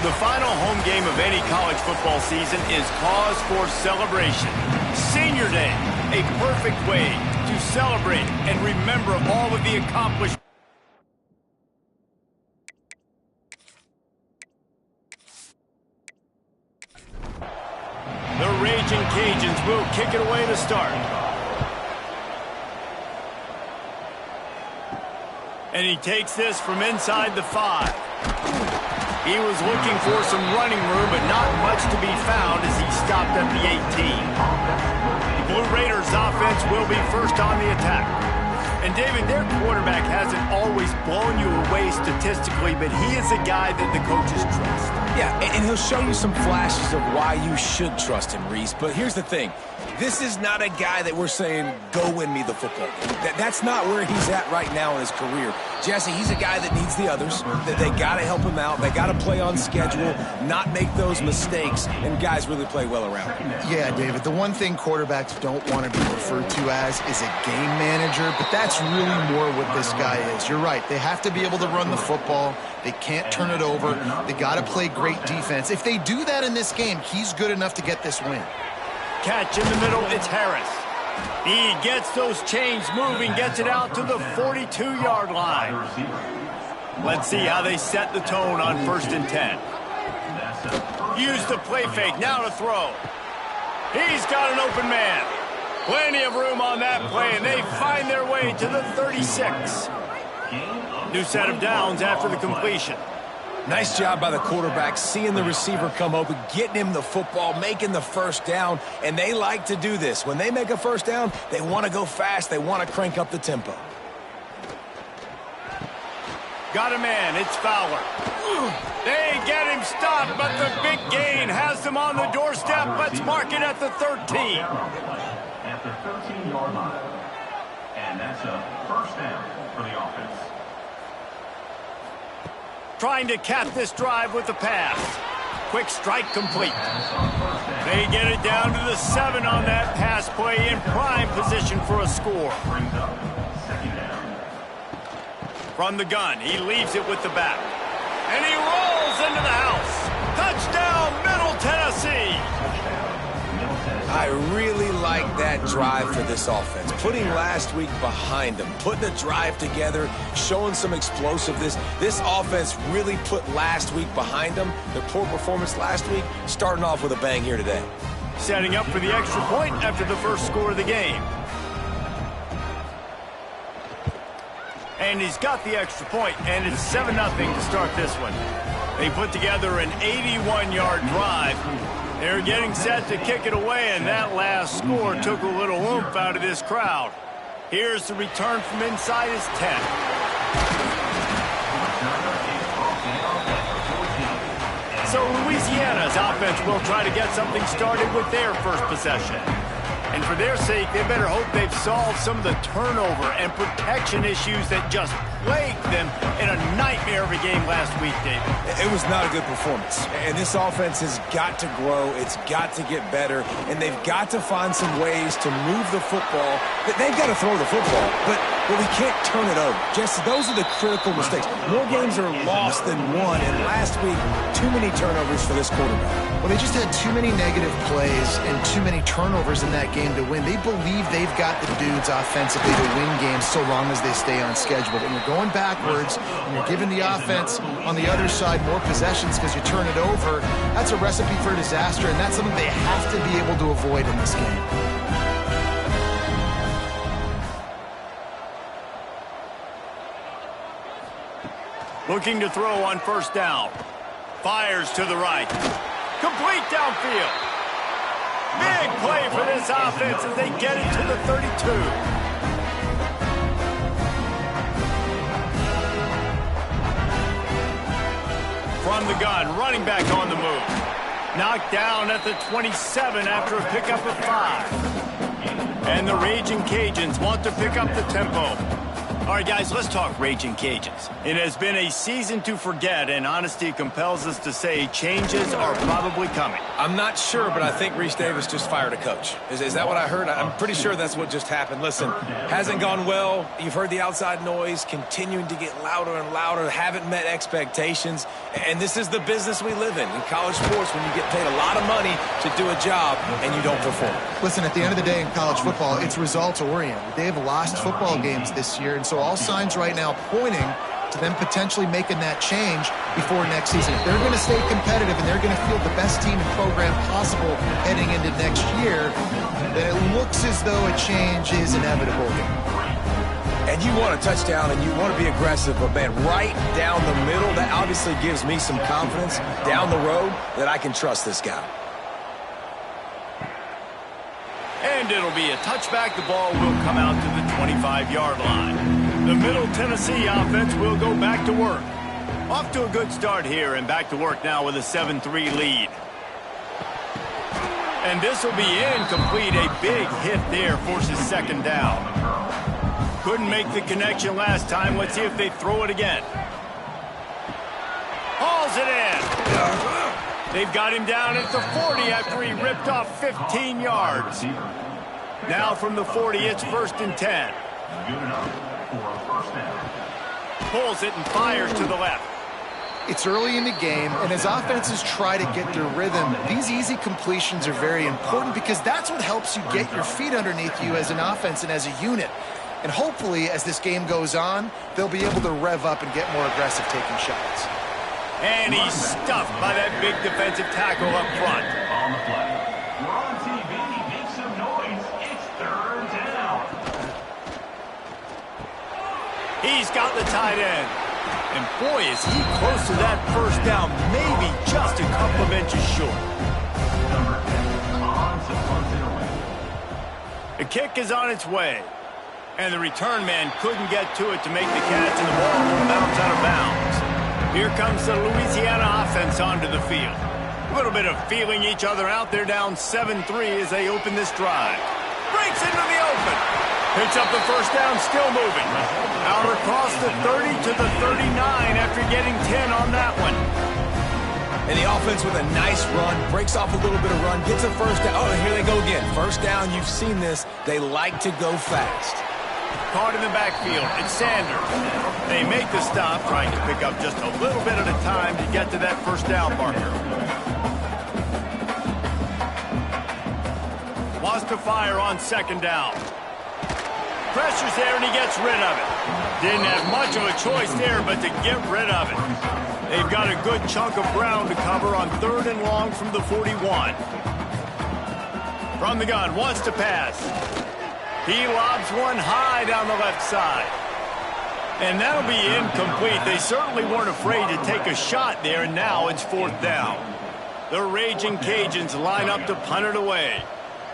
The final home game of any college football season is cause for celebration. Senior Day, a perfect way to celebrate and remember all of the accomplishments. The Raging Cajuns will kick it away to start. And he takes this from inside the 5. He was looking for some running room, but not much to be found as he stopped at the 18. The Blue Raiders offense will be first on the attack. And David, their quarterback hasn't always blown you away statistically, but he is a guy that the coaches trust. Yeah, and he'll show you some flashes of why you should trust him, Reese. But here's the thing. This is not a guy that we're saying, go win me the football game. That's not where he's at right now in his career. Jesse, he's a guy that needs the others. They got to help him out. They got to play on schedule, not make those mistakes, and guys really play well around him. Yeah, David, the one thing quarterbacks don't want to be referred to as is a game manager, but that's really more what this guy is. You're right. They have to be able to run the football. They can't turn it over. They got to play great defense. If they do that in this game, he's good enough to get this win. Catch in the middle, it's Harris. He gets those chains moving, gets it out to the 42-yard line. Let's see how they set the tone on 1st and 10. Use the play fake, now to throw. He's got an open man. Plenty of room on that play, and they find their way to the 36. New set of downs after the completion. Nice job by the quarterback, seeing the receiver come open, getting him the football, making the first down, and they like to do this. When they make a first down, they want to go fast. They want to crank up the tempo. Got a man, it's Fowler. They get him stopped, but the big gain has them on the doorstep. Let's mark it at the 13. At the 13-yard line. And that's a first down for the offense. Trying to cap this drive with the pass. Quick strike complete. They get it down to the 7 on that pass play in prime position for a score. From the gun, he leaves it with the back. And he rolls into the house. Touchdown, Middle Tennessee. I really like that drive for this offense. Putting last week behind them, putting a drive together, showing some explosiveness. This offense really put last week behind them. Their poor performance last week, starting off with a bang here today. Setting up for the extra point after the first score of the game. And he's got the extra point, and it's 7-0 to start this one. They put together an 81-yard drive. They're getting set to kick it away, and that last score took a little oomph out of this crowd. Here's the return from inside his 10. So Louisiana's offense will try to get something started with their first possession. And for their sake, they better hope they've solved some of the turnover and protection issues that just plagued them in a nightmare of a game last week, David. It was not a good performance. And this offense has got to grow. It's got to get better. And they've got to find some ways to move the football. They've got to throw the football, but we can't turn it over. Just those are the critical mistakes. More games are lost than won. And last week, too many turnovers for this quarterback. Well, they just had too many negative plays and too many turnovers in that game to win. They believe they've got the dudes offensively to win games so long as they stay on schedule. But when you're going backwards and you're giving the offense on the other side more possessions because you turn it over, that's a recipe for disaster, and that's something they have to be able to avoid in this game. Looking to throw on first down. Fires to the right. Complete downfield. Big play for this offense as they get it to the 32. From the gun, running back on the move. Knocked down at the 27 after a pickup of 5. And the Raging Cajuns want to pick up the tempo. All right, guys, let's talk Raging Cajuns. It has been a season to forget, and honesty compels us to say changes are probably coming. I'm not sure, but I think Reese Davis just fired a coach. Is that what I heard? I'm pretty sure that's what just happened. Listen, hasn't gone well. You've heard the outside noise continuing to get louder and louder, haven't met expectations, and this is the business we live in college sports when you get paid a lot of money to do a job and you don't perform. Listen, at the end of the day in college football, it's results-oriented. They have lost football games this year, and so all signs right now pointing to them potentially making that change before next season. If they're going to stay competitive and they're going to field the best team and program possible heading into next year, then it looks as though a change is inevitable here. And you want a touchdown and you want to be aggressive, but man, right down the middle, that obviously gives me some confidence down the road that I can trust this guy. And it'll be a touchback. The ball will come out to the 25-yard line. The Middle Tennessee offense will go back to work. Off to a good start here and back to work now with a 7-3 lead. And this will be incomplete. A big hit there forces second down. Couldn't make the connection last time. Let's see if they throw it again. Hauls it in. They've got him down at the 40 after he ripped off 15 yards. Now from the 40, it's 1st and 10. Pulls it and fires to the left. It's early in the game, and as offenses try to get their rhythm, these easy completions are very important because that's what helps you get your feet underneath you as an offense and as a unit. And hopefully, as this game goes on, they'll be able to rev up and get more aggressive taking shots. And he's stuffed by that big defensive tackle up front. On the play. We're on TV. Make some noise. It's 3rd down. He's got the tight end. And boy, is he close to that first down. Maybe just a couple of inches short. Number 10 on to punt it away. The kick is on its way. And the return man couldn't get to it to make the catch, and the ball will bounce out of bounds. Here comes the Louisiana offense onto the field. A little bit of feeling each other out. They're down 7-3 as they open this drive. Breaks into the open. Picks up the first down, still moving. Out across the 30 to the 39 after getting 10 on that one. And the offense with a nice run, breaks off a little bit of run, gets a first down. Oh, and here they go again. First down, you've seen this. They like to go fast. Caught in the backfield, it's Sanders. They make the stop, trying to pick up just a little bit at a time to get to that first down marker. Wants to fire on second down. Pressure's there and he gets rid of it. Didn't have much of a choice there but to get rid of it. They've got a good chunk of ground to cover on 3rd and long from the 41. From the gun, wants to pass. He lobs one high down the left side. And that'll be incomplete. They certainly weren't afraid to take a shot there, and now it's 4th down. The Raging Cajuns line up to punt it away.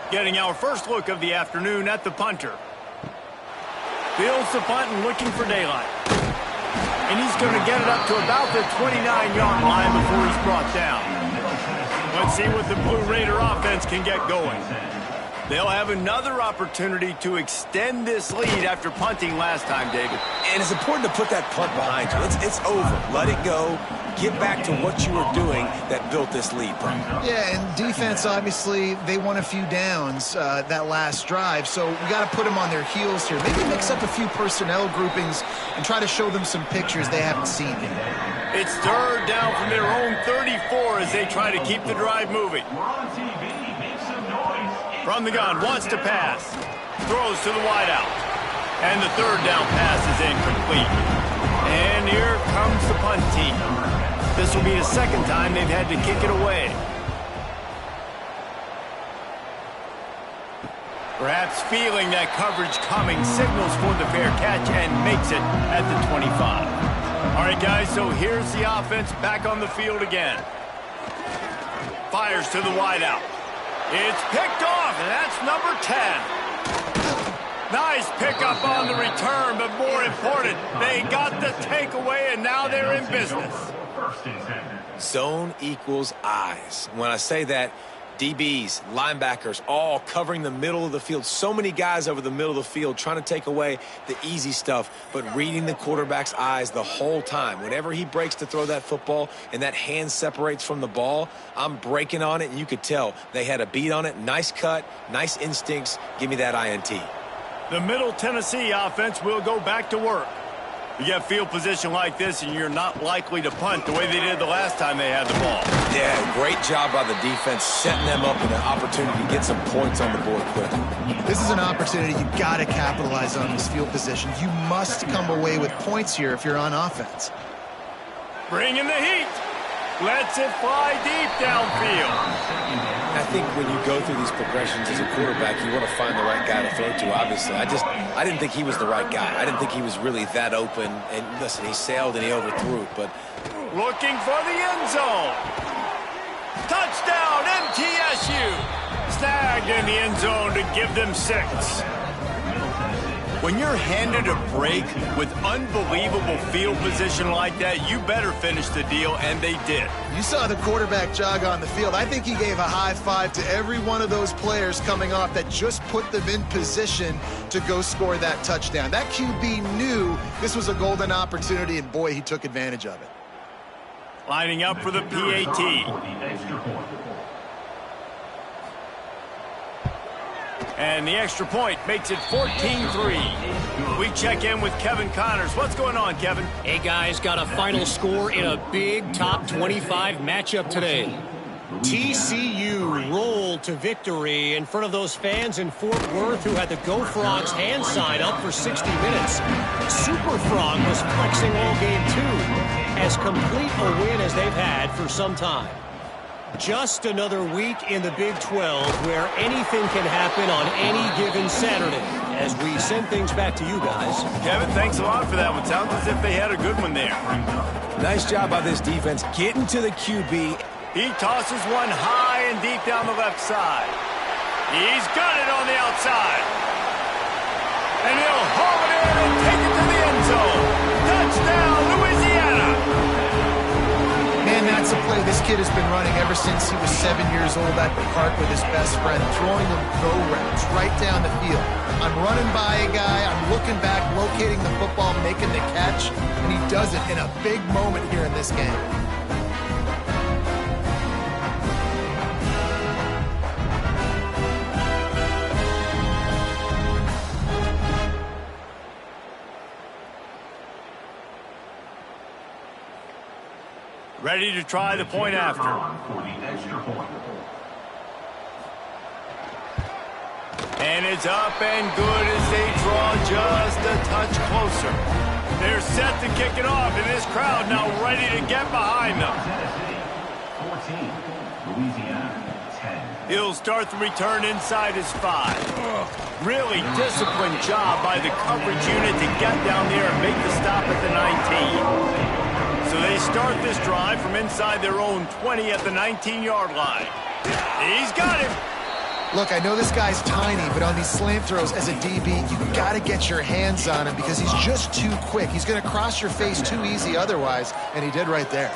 Getting our first look of the afternoon at the punter. Fields the punt and looking for daylight. And he's going to get it up to about the 29-yard line before he's brought down. Let's see what the Blue Raider offense can get going. They'll have another opportunity to extend this lead after punting last time, David. And it's important to put that punt behind you. It's over. Let it go. Get back to what you were doing that built this lead, bro. Yeah, and defense, obviously, they won a few downs that last drive, so we got to put them on their heels here. Maybe mix up a few personnel groupings and try to show them some pictures they haven't seen yet. It's 3rd down from their own 34 as they try to keep the drive moving. We're on TV. Make some noise. From the gun, wants to pass. Throws to the wideout. And the 3rd down pass is incomplete. And here comes the punt team. This will be the 2nd time they've had to kick it away. Perhaps feeling that coverage coming, signals for the fair catch and makes it at the 25. All right, guys, so here's the offense back on the field again. Fires to the wideout. It's picked off, and that's number 10. Nice pickup on the return, but more important, they got the takeaway, and now they're in business. Zone equals eyes. When I say that, DBs, linebackers, all covering the middle of the field. So many guys over the middle of the field trying to take away the easy stuff, but reading the quarterback's eyes the whole time. Whenever he breaks to throw that football and that hand separates from the ball, I'm breaking on it, and you could tell they had a beat on it. Nice cut, nice instincts. Give me that INT. The Middle Tennessee offense will go back to work. You get field position like this, and you're not likely to punt the way they did the last time they had the ball. Yeah, great job by the defense setting them up with an opportunity to get some points on the board quick. This is an opportunity you got to capitalize on this field position. You must come away with points here if you're on offense. Bringing the heat. Lets it fly deep downfield. I think when you go through these progressions as a quarterback, you want to find the right guy to throw to, obviously. I didn't think he was the right guy. I didn't think he was really that open. And listen, he sailed and he overthrew it, but... Looking for the end zone. Touchdown, MTSU. Snagged in the end zone to give them 6. When you're handed a break with unbelievable field position like that, you better finish the deal, and they did. You saw the quarterback jog on the field. I think he gave a high five to every one of those players coming off that just put them in position to go score that touchdown. That QB knew this was a golden opportunity, and boy, he took advantage of it. Lining up for the PAT. And the extra point makes it 14-3. We check in with Kevin Connors. What's going on, Kevin? Hey, guys, got a final score in a big top 25 matchup today. TCU rolled to victory in front of those fans in Fort Worth who had the Go Frogs hand sign up for 60 minutes. Super Frog was flexing all game too, as complete a win as they've had for some time. Just another week in the Big 12 where anything can happen on any given Saturday. As we send things back to you guys. Kevin, thanks a lot for that one. Sounds as if they had a good one there. Nice job by this defense getting to the QB. He tosses one high and deep down the left side. He's got it on the outside. And he'll haul it in and take it to the end zone. Touchdown, Louisiana. Man, that's a play this kid has been running ever since he was 7 years old at the park with his best friend, throwing them go routes right down the field. I'm running by a guy, I'm looking back, locating the football, making the catch, and he does it in a big moment here in this game. Ready to try the point after. And it's up and good as they draw just a touch closer. They're set to kick it off, and this crowd now ready to get behind them. 14, Louisiana, 10. He'll start the return inside his 5. Really disciplined job by the coverage unit to get down there and make the stop at the 19. So they start this drive from inside their own 20 at the 19-yard line. He's got him. Look, I know this guy's tiny, but on these slant throws as a DB, you got to get your hands on him because he's just too quick. He's going to cross your face too easy otherwise, and he did right there.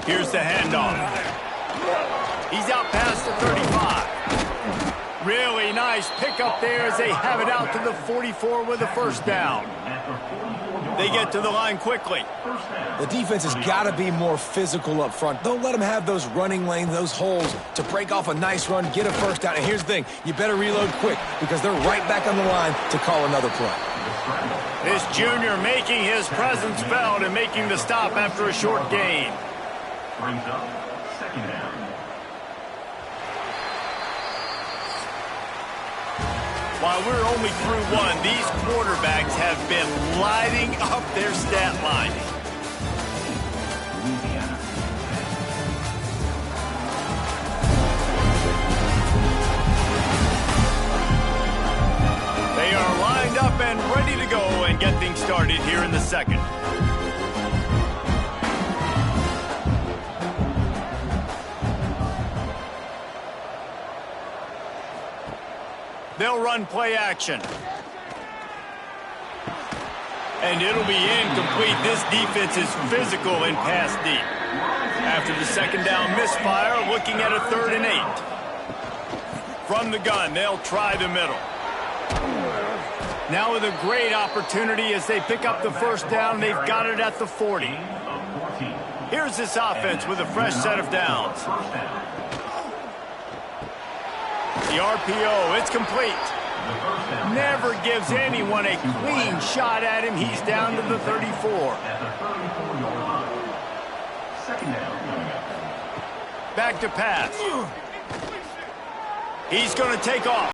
Here's the handoff. He's out past the 35. Really nice pickup there as they have it out to the 44 with a first down. They get to the line quickly. The defense has got to be more physical up front. Don't let them have those running lanes, those holes to break off a nice run, get a first down. And here's the thing, you better reload quick because they're right back on the line to call another play. This junior making his presence felt and making the stop after a short gain. Brings up second down. While we're only through one, these quarterbacks have been lighting up their stat line. They are lined up and ready to go and get things started here in the second. They'll run play action. And it'll be incomplete. This defense is physical and pass deep. After the second down misfire, looking at a 3rd and 8. From the gun, they'll try the middle. Now with a great opportunity as they pick up the first down, they've got it at the 40. Here's this offense with a fresh set of downs. The RPO, it's complete. Never gives anyone a clean shot at him. He's down to the 34. Back to pass. He's going to take off.